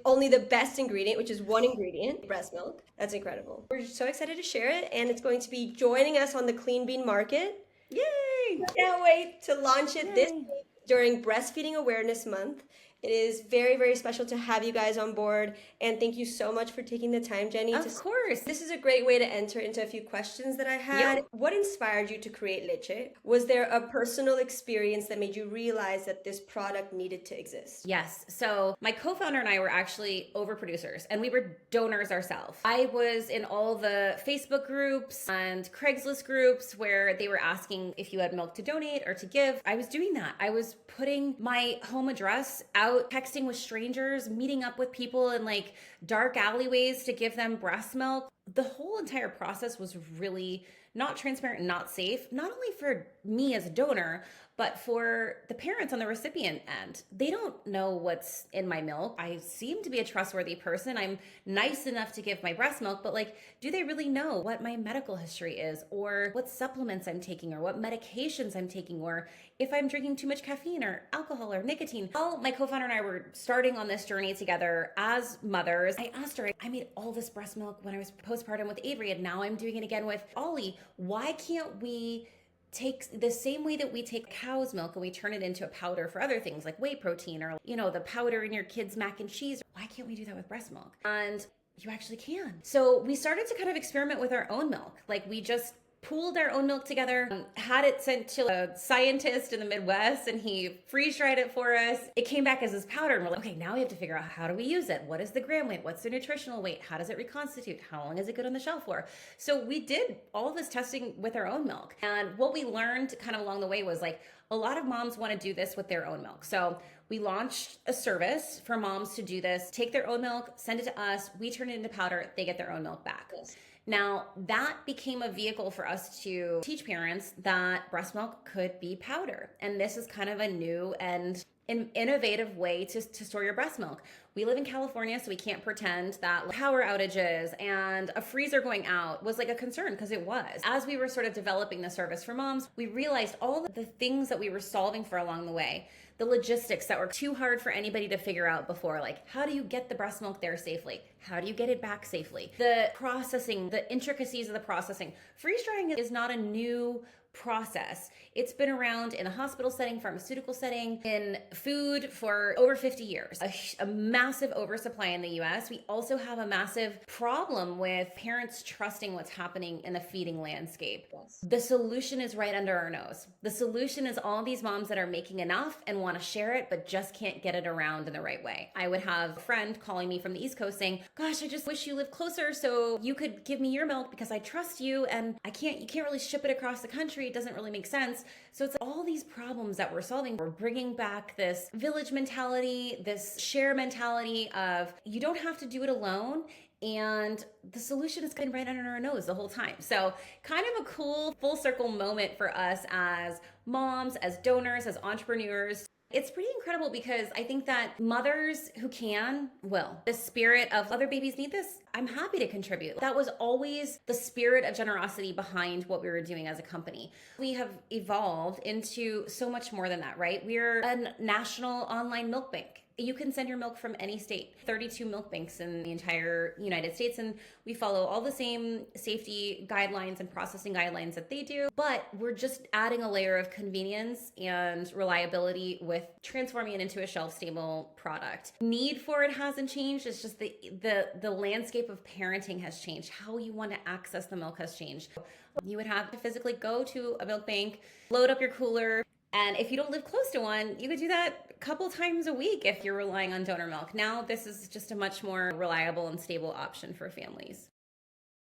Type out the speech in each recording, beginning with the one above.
only the best ingredient, which is one ingredient, breast milk. That's incredible. We're so excited to share it, and it's going to be joining us on the Clean Bean Market. Yay! Can't wait to launch it this Yay! week during Breastfeeding Awareness Month. It is very, very special to have you guys on board. And thank you so much for taking the time, Jenny. Of course. This is a great way to enter into a few questions that I had. Yep. What inspired you to create Leche? Was there a personal experience that made you realize that this product needed to exist? Yes. So my co-founder and I were actually overproducers and we were donors ourselves. I was in all the Facebook groups and Craigslist groups where they were asking if you had milk to donate or to give. I was doing that. I was putting my home address out, texting with strangers, meeting up with people in like dark alleyways to give them breast milk. The whole entire process was really not transparent and not safe, not only for me as a donor, but for the parents on the recipient end. They don't know what's in my milk. I seem to be a trustworthy person. I'm nice enough to give my breast milk, but like, do they really know what my medical history is, or what supplements I'm taking, or what medications I'm taking, or if I'm drinking too much caffeine or alcohol or nicotine? While my co-founder and I were starting on this journey together as mothers, I asked her, I made all this breast milk when I was postpartum with Avery, and now I'm doing it again with Ollie. Why can't we take the same way that we take cow's milk and we turn it into a powder for other things like whey protein, or the powder in your kids' mac and cheese? Why can't we do that with breast milk? And you actually can. So we started to kind of experiment with our own milk. Like, we just pooled our own milk together, had it sent to a scientist in the Midwest, and he freeze dried it for us. It came back as this powder, and we're like, okay, now we have to figure out, how do we use it? What is the gram weight? What's the nutritional weight? How does it reconstitute? How long is it good on the shelf for? So we did all of this testing with our own milk. And what we learned kind of along the way was like, a lot of moms want to do this with their own milk. So we launched a service for moms to do this, take their own milk, send it to us, we turn it into powder, they get their own milk back. Yes. Now, that became a vehicle for us to teach parents that breast milk could be powder. And this is kind of a new and an innovative way to store your breast milk. We live in California, so we can't pretend that power outages and a freezer going out was like a concern, because it was. As we were sort of developing the service for moms, we realized all the things that we were solving for along the way. The logistics that were too hard for anybody to figure out before, like, how do you get the breast milk there safely? How do you get it back safely? The processing, the intricacies of the processing. Freeze drying is not a new process. It's been around in a hospital setting, pharmaceutical setting, in food for over 50 years. A massive oversupply in the US. We also have a massive problem with parents trusting what's happening in the feeding landscape. Yes. The solution is right under our nose. The solution is all these moms that are making enough and want to share it, but just can't get it around in the right way. I would have a friend calling me from the East Coast saying, gosh, I just wish you lived closer so you could give me your milk because I trust you, and you can't really ship it across the country. It doesn't really make sense. So it's all these problems that we're solving. We're bringing back this village mentality, this share mentality of you don't have to do it alone. And the solution has been right under our nose the whole time. So kind of a cool full circle moment for us as moms, as donors, as entrepreneurs. It's pretty incredible because I think that mothers who can will. The spirit of other babies need this. I'm happy to contribute. That was always the spirit of generosity behind what we were doing as a company. We have evolved into so much more than that, right? We're a national online milk bank. You can send your milk from any state. 32 milk banks in the entire United States, and we follow all the same safety guidelines and processing guidelines that they do, but we're just adding a layer of convenience and reliability with transforming it into a shelf-stable product. Need for it hasn't changed. It's just the landscape of parenting has changed. How you want to access the milk has changed. You would have to physically go to a milk bank, load up your cooler, and if you don't live close to one, you could do that a couple times a week if you're relying on donor milk. Now, this is just a much more reliable and stable option for families.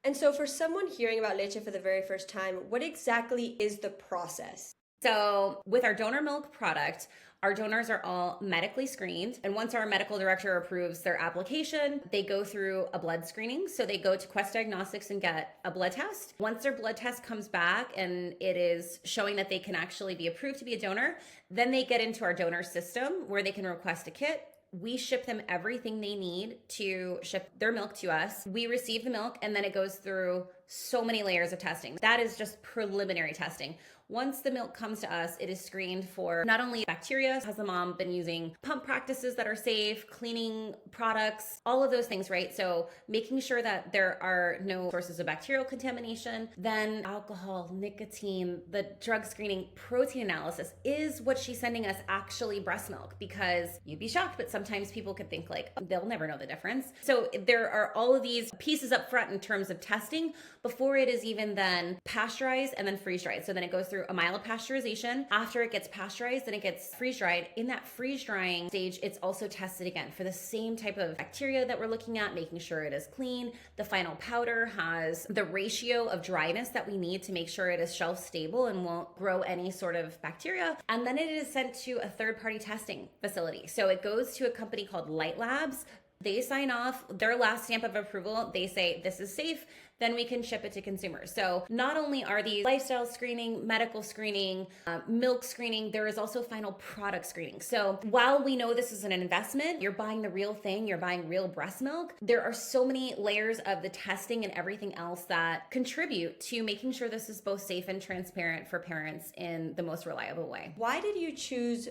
And so for someone hearing about Leche for the very first time, what exactly is the process? So with our donor milk product, our donors are all medically screened. And once our medical director approves their application, they go through a blood screening. So they go to Quest Diagnostics and get a blood test. Once their blood test comes back and it is showing that they can actually be approved to be a donor, then they get into our donor system where they can request a kit. We ship them everything they need to ship their milk to us. We receive the milk, and then it goes through so many layers of testing. That is just preliminary testing. Once the milk comes to us, it is screened for not only bacteria, has the mom been using pump practices that are safe, cleaning products, all of those things, right? So making sure that there are no sources of bacterial contamination, then alcohol, nicotine, the drug screening, protein analysis. Is what she's sending us actually breast milk? Because you'd be shocked, but sometimes people could think like, they'll never know the difference. So there are all of these pieces up front in terms of testing before it is even then pasteurized and then freeze dried. So then it goes through a myelopasteurization. After it gets pasteurized, then it gets freeze dried. In that freeze drying stage, it's also tested again for the same type of bacteria that we're looking at, making sure it is clean. The final powder has the ratio of dryness that we need to make sure it is shelf stable and won't grow any sort of bacteria. And then it is sent to a third-party testing facility. So it goes to a company called Light Labs. They sign off their last stamp of approval. They say this is safe, then we can ship it to consumers. So not only are these lifestyle screening, medical screening, milk screening, there is also final product screening. So while we know this is an investment, you're buying the real thing, you're buying real breast milk, there are so many layers of the testing and everything else that contribute to making sure this is both safe and transparent for parents in the most reliable way. Why did you choose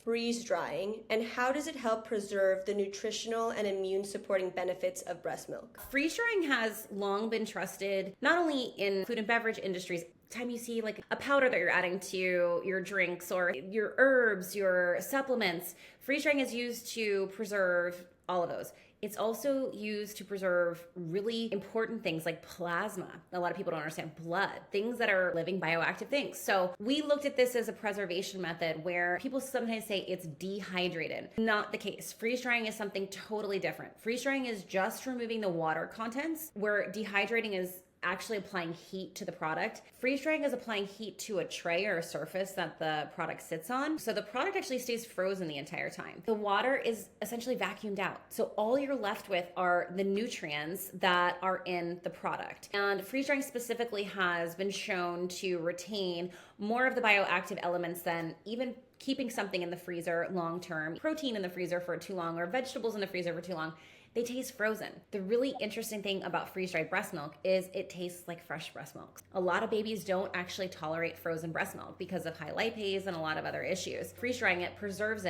freeze drying, and how does it help preserve the nutritional and immune supporting benefits of breast milk? Freeze drying has long been trusted, not only in food and beverage industries. Time you see like a powder that you're adding to your drinks or your herbs, your supplements, freeze drying is used to preserve all of those. It's also used to preserve really important things like plasma. A lot of people don't understand blood, things that are living bioactive things. So we looked at this as a preservation method where people sometimes say it's dehydrated. Not the case. Freeze drying is something totally different. Freeze drying is just removing the water contents, where dehydrating is actually applying heat to the product. Freeze drying is applying heat to a tray or a surface that the product sits on. So the product actually stays frozen the entire time. The water is essentially vacuumed out. So all you're left with are the nutrients that are in the product. And freeze drying specifically has been shown to retain more of the bioactive elements than even keeping something in the freezer long term. Protein in the freezer for too long or vegetables in the freezer for too long. They taste frozen. The really interesting thing about freeze-dried breast milk is it tastes like fresh breast milk. A lot of babies don't actually tolerate frozen breast milk because of high lipase and a lot of other issues. Freeze-drying it, preserves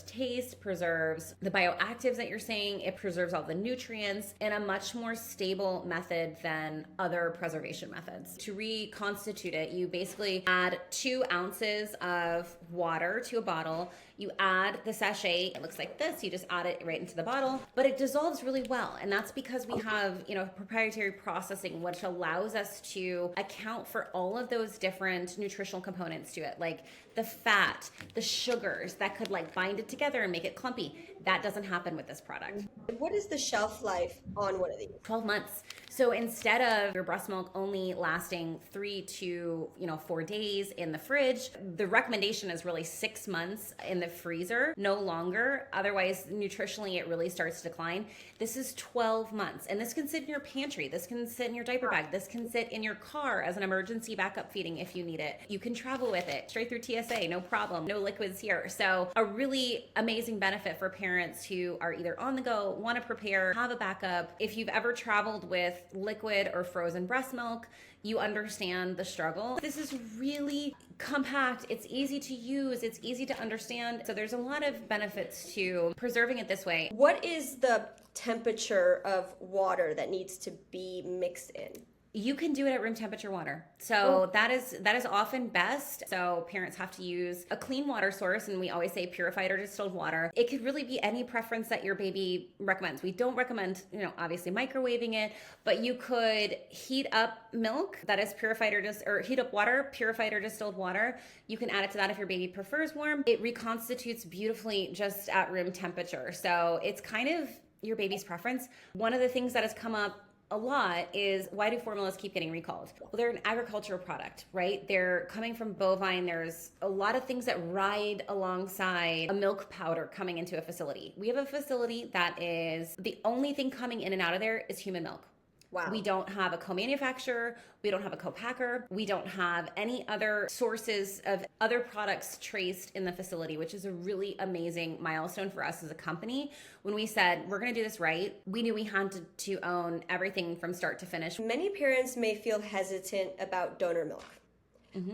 taste, preserves the bioactives that you're saying, it preserves all the nutrients in a much more stable method than other preservation methods. To reconstitute it, you basically add 2 ounces of water to a bottle. You add the sachet, it looks like this, you just add it right into the bottle, but it dissolves really well. And that's because we have, proprietary processing, which allows us to account for all of those different nutritional components to it, like the fat, the sugars that could like bind it together and make it clumpy. That doesn't happen with this product. What is the shelf life on one of these? 12 months. So instead of your breast milk only lasting 3 to 4 days in the fridge, the recommendation is really 6 months in the freezer, no longer. Otherwise, nutritionally, it really starts to decline. This is 12 months. And this can sit in your pantry. This can sit in your diaper bag. This can sit in your car as an emergency backup feeding if you need it. You can travel with it straight through TSA, no problem. No liquids here. So a really amazing benefit for parents who are either on the go, want to prepare, have a backup. If you've ever traveled with liquid or frozen breast milk, you understand the struggle. This is really compact. It's easy to use. It's easy to understand. So there's a lot of benefits to preserving it this way. What is the temperature of water that needs to be mixed in? You can do it at room temperature water. So that is often best. So parents have to use a clean water source, and we always say purified or distilled water. It could really be any preference that your baby recommends. We don't recommend, obviously microwaving it, but you could heat up milk that is purified or heat up water, purified or distilled water. You can add it to that if your baby prefers warm. It reconstitutes beautifully just at room temperature. So it's kind of your baby's preference. One of the things that has come up a lot is, why do formulas keep getting recalled? Well, they're an agricultural product, right? They're coming from bovine. There's a lot of things that ride alongside a milk powder coming into a facility. We have a facility that is, the only thing coming in and out of there is human milk. Wow. We don't have a co-manufacturer, we don't have a co-packer, we don't have any other sources of other products traced in the facility, which is a really amazing milestone for us as a company. When we said we're going to do this right, we knew we had to own everything from start to finish. Many parents may feel hesitant about donor milk.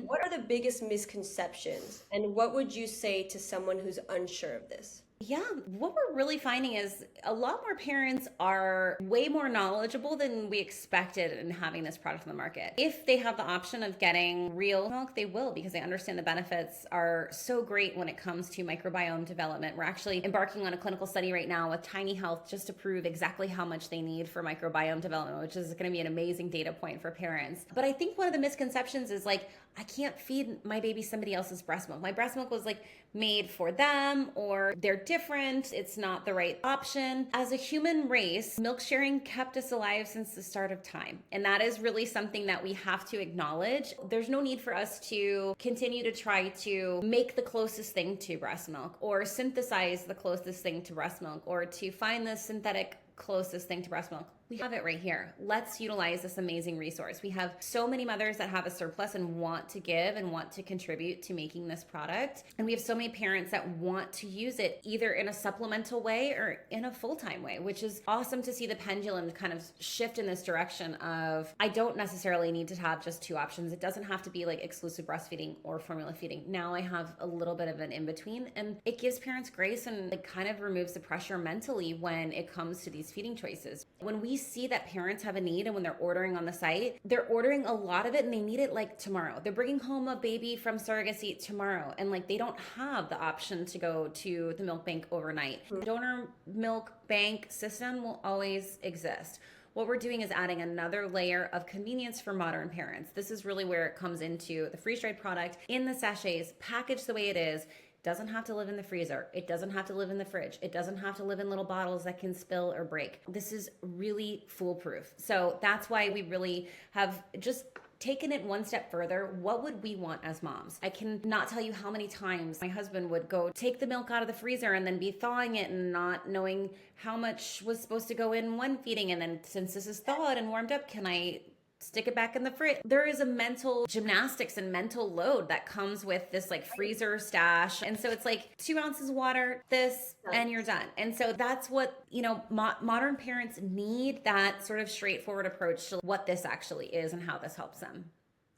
What are the biggest misconceptions, and what would you say to someone who's unsure of this? Yeah, what we're really finding is a lot more parents are way more knowledgeable than we expected in having this product on the market. If they have the option of getting real milk, they will, because they understand the benefits are so great when it comes to microbiome development. We're actually embarking on a clinical study right now with Tiny Health just to prove exactly how much they need for microbiome development, which is going to be an amazing data point for parents. But I think one of the misconceptions is like, I can't feed my baby somebody else's breast milk. My breast milk was like made for them, or they're different. It's not the right option. As a human race, milk sharing kept us alive since the start of time. And that is really something that we have to acknowledge. There's no need for us to continue to try to make the closest thing to breast milk, or synthesize the closest thing to breast milk, or to find the synthetic closest thing to breast milk. We have it right here. Let's utilize this amazing resource. We have so many mothers that have a surplus and want to give and want to contribute to making this product. And we have so many parents that want to use it either in a supplemental way or in a full-time way, which is awesome to see the pendulum kind of shift in this direction of, I don't necessarily need to have just two options. It doesn't have to be like exclusive breastfeeding or formula feeding. Now I have a little bit of an in-between, and it gives parents grace and it kind of removes the pressure mentally when it comes to these feeding choices. When we see that parents have a need and when they're ordering on the site, they're ordering a lot of it and they need it like tomorrow. They're bringing home a baby from surrogacy tomorrow, and like they don't have the option to go to the milk bank overnight. The donor milk bank system will always exist. What we're doing is adding another layer of convenience for modern parents. This is really where it comes into the freeze-dried product in the sachets, packaged the way it is. Doesn't have to live in the freezer. It doesn't have to live in the fridge. It doesn't have to live in little bottles that can spill or break. This is really foolproof. So that's why we really have just taken it one step further. What would we want as moms? I can not tell you how many times my husband would go take the milk out of the freezer and then be thawing it and not knowing how much was supposed to go in one feeding. And then since this is thawed and warmed up, can I stick it back in the fridge? There is a mental gymnastics and mental load that comes with this like freezer stash. And so it's like 2 ounces of water, this, and you're done. And so that's what, modern parents need, that sort of straightforward approach to what this actually is and how this helps them.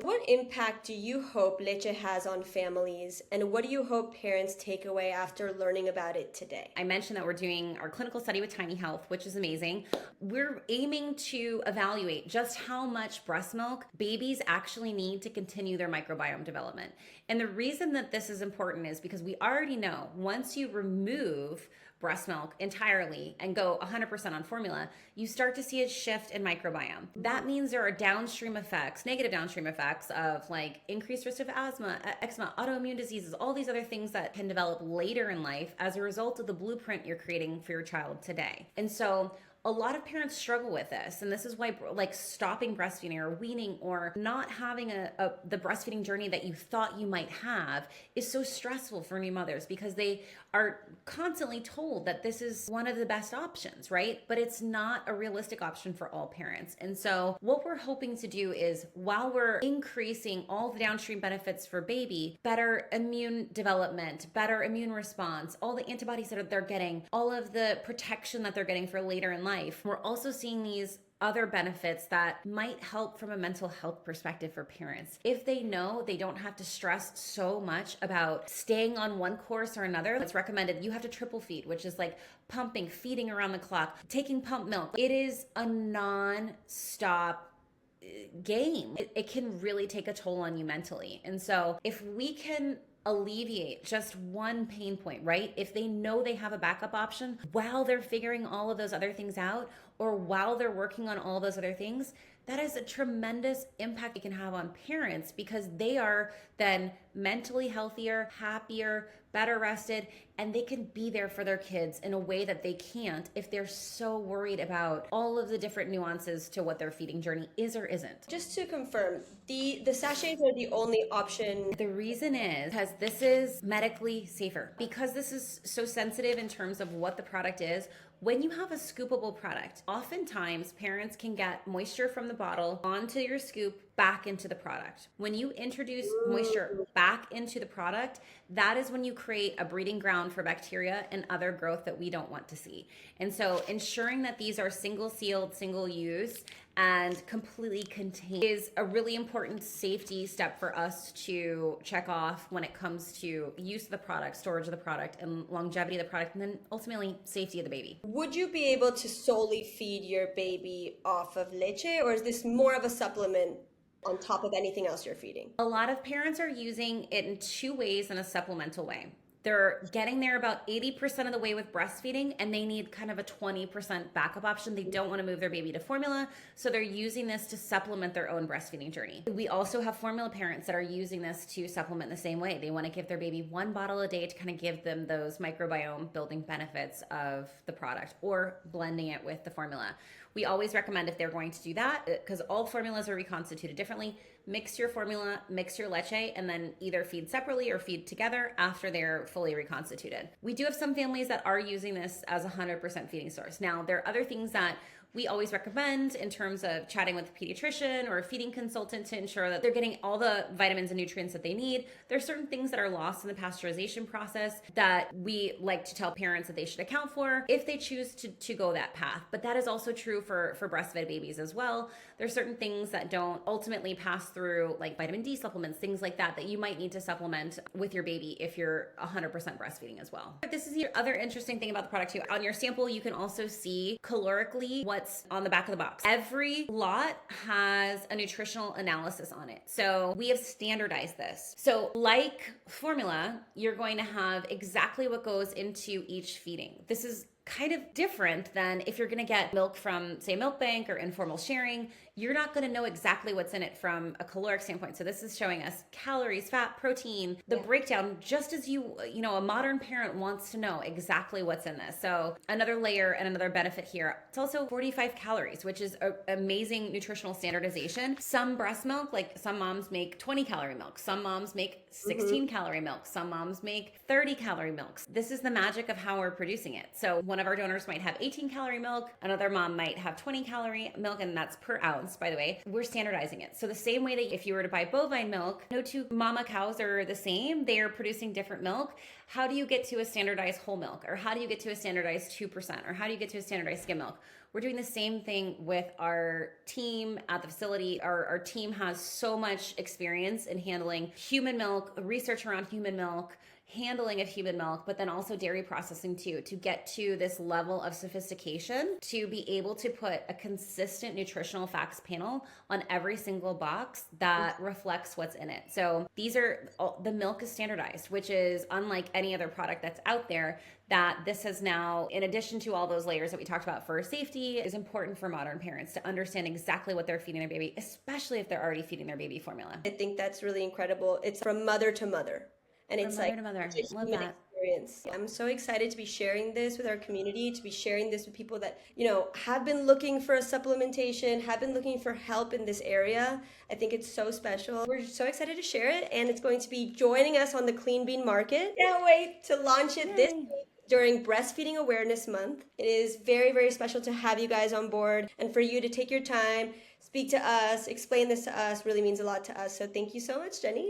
What impact do you hope Leche has on families, and what do you hope parents take away after learning about it today? I mentioned that we're doing our clinical study with Tiny Health, which is amazing. We're aiming to evaluate just how much breast milk babies actually need to continue their microbiome development. And the reason that this is important is because we already know once you remove breast milk entirely and go 100% on formula, you start to see a shift in microbiome. That means there are downstream effects, negative downstream effects of like increased risk of asthma, eczema, autoimmune diseases, all these other things that can develop later in life as a result of the blueprint you're creating for your child today. And so a lot of parents struggle with this, and this is why like stopping breastfeeding or weaning or not having the breastfeeding journey that you thought you might have is so stressful for new mothers, because they are constantly told that this is one of the best options, right? But it's not a realistic option for all parents. And so what we're hoping to do is, while we're increasing all the downstream benefits for baby, better immune development, better immune response, all the antibodies that they're getting, all of the protection that they're getting for later in life, we're also seeing these other benefits that might help from a mental health perspective for parents. If they know they don't have to stress so much about staying on one course or another, it's recommended you have to triple feed, which is like pumping, feeding around the clock, taking pump milk. It is a non-stop game. It can really take a toll on you mentally. And so if we can alleviate just one pain point, right? If they know they have a backup option while they're figuring all of those other things out, or while they're working on all those other things, that is a tremendous impact it can have on parents, because they are then mentally healthier, happier, better rested, and they can be there for their kids in a way that they can't if they're so worried about all of the different nuances to what their feeding journey is or isn't. Just to confirm, the sachets are the only option. The reason is because this is medically safer. Because this is so sensitive in terms of what the product is, When you have a scoopable product, oftentimes parents can get moisture from the bottle onto your scoop back into the product. When you introduce moisture back into the product, that is when you create a breeding ground for bacteria and other growth that we don't want to see. And so ensuring that these are single sealed, single use, and completely contained is a really important safety step for us to check off when it comes to use of the product, storage of the product, and longevity of the product, and then ultimately safety of the baby. Would you be able to solely feed your baby off of leche, or is this more of a supplement on top of anything else you're feeding? A lot of parents are using it in two ways in a supplemental way. They're getting there about 80% of the way with breastfeeding, and they need kind of a 20% backup option. They don't want to move their baby to formula, so they're using this to supplement their own breastfeeding journey. We also have formula parents that are using this to supplement the same way. They want to give their baby one bottle a day to kind of give them those microbiome building benefits of the product, or blending it with the formula. We always recommend, if they're going to do that, because all formulas are reconstituted differently, mix your formula, mix your leche, and then either feed separately or feed together after they're fully reconstituted. We do have some families that are using this as a 100% feeding source. Now, there are other things that we always recommend in terms of chatting with a pediatrician or a feeding consultant to ensure that they're getting all the vitamins and nutrients that they need. There are certain things that are lost in the pasteurization process that we like to tell parents that they should account for if they choose to go that path. But that is also true for breastfed babies as well. There's certain things that don't ultimately pass through, like vitamin D supplements, things like that, that you might need to supplement with your baby if you're 100% breastfeeding as well. This is the other interesting thing about the product too. On your sample, you can also see calorically what's on the back of the box. Every lot has a nutritional analysis on it. So we have standardized this. So like formula, you're going to have exactly what goes into each feeding. This is kind of different than if you're going to get milk from, say, milk bank or informal sharing. You're not going to know exactly what's in it from a caloric standpoint. So this is showing us calories, fat, protein, the breakdown, just as a modern parent wants to know exactly what's in this. So another layer and another benefit here, it's also 45 calories, which is an amazing nutritional standardization. Some breast milk, like some moms make 20 calorie milk. Some moms make 16 calorie milk. Some moms make 30 calorie milks. This is the magic of how we're producing it. So one of our donors might have 18 calorie milk. Another mom might have 20 calorie milk, and that's per ounce. By the way, we're standardizing it. So the same way that if you were to buy bovine milk, no two mama cows are the same. They are producing different milk. How do you get to a standardized whole milk? Or how do you get to a standardized 2%? Or how do you get to a standardized skim milk? We're doing the same thing with our team at the facility. Our team has so much experience in handling human milk, research around human milk, handling of human milk, but then also dairy processing too, to get to this level of sophistication to be able to put a consistent nutritional facts panel on every single box that reflects what's in it. So the milk is standardized, which is unlike any other product that's out there, that this has now, in addition to all those layers that we talked about for safety, is important for modern parents to understand exactly what they're feeding their baby, especially if they're already feeding their baby formula. I think that's really incredible. It's from mother to mother. And it's like mother. Love human that. experience. I'm so excited to be sharing this with our community, to be sharing this with people that, have been looking for a supplementation, have been looking for help in this area. I think it's so special. We're so excited to share it, and it's going to be joining us on the Clean Bean Market. Can't wait to launch it this week during Breastfeeding Awareness Month. It is very, very special to have you guys on board, and for you to take your time, speak to us, explain this to us, really means a lot to us. So thank you so much, Jenny.